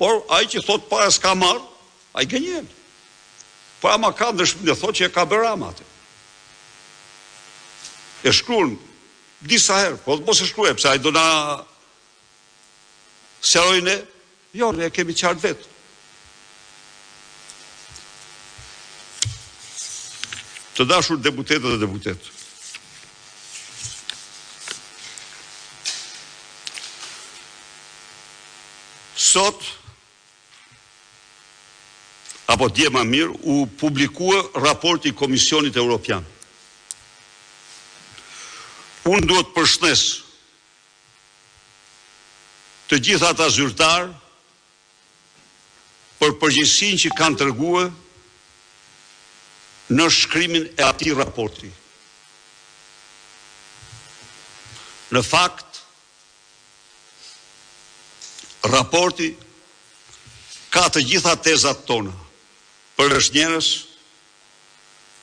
por ai që thot para s'ka marrë, ai gënjen. Pra ma ka ndërshmim dhe thot që e ka bërë Rama atë. E shkruan disa herë, po mos e shkruaj, pse ai do na sjarojnë, jo, ne kemi qartë vetë. Të dashur deputetë dhe deputetë. Sot, apo dje më mirë, u publikua raporti i Komisionit Evropian. Unë duhet përshëndes të gjithë ata zyrtarë për përgjegjësinë që kanë treguar në shkrimin e atij raporti. Në fakt, raporti ka të gjitha tezat tona për njerëz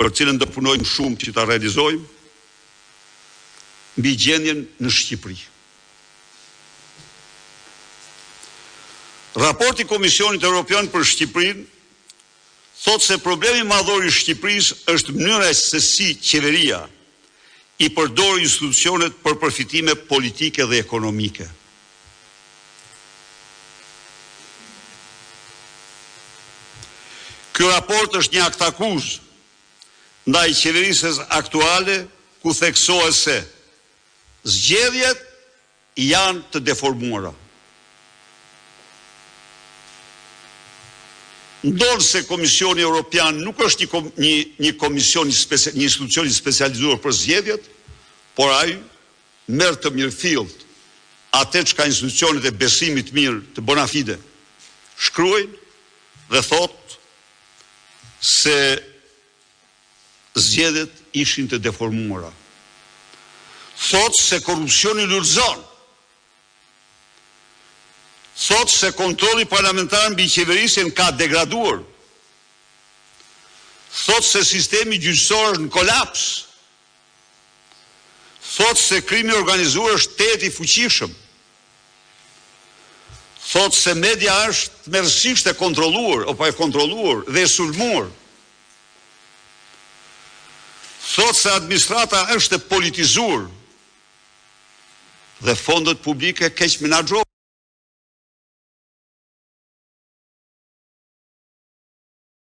për cilën do punojmë shumë që ta realizojmë mbi gjendjen në Shqipëri. Raporti i Komisionit Evropian për Shqipërinë thot se problemi madhor i Shqipërisë është mënyra se si qeveria i përdor institucionet për përfitime politike dhe ekonomike. Ky raport është një akt akuzë ndaj qeverisë aktuale ku theksohet se zgjedhjet janë të deformuara. Ndonë se Komisioni Evropian nuk është një komision, një institucion specializuar për zgjedhjet, por ai merr të mirëfillt atë çka institucionet e besimit mirë të bona fide shkruajnë dhe thotë se zgjedhjet ishin të deformuara. Thotë se korrupsioni lulëzon. Thotë se kontrolli parlamentar mbi qeverisjen ka degraduar. Thotë se sistemi gjyqësor është në kolaps. Thotë se krimi organizuar është tetë i fuqishëm. Thotë se media është tmerrsisht e kontrolluar, apo e kontrolluar dhe e sulmuar. Thotë se administrata është e politizuar dhe fondet publike keq menaxhuar.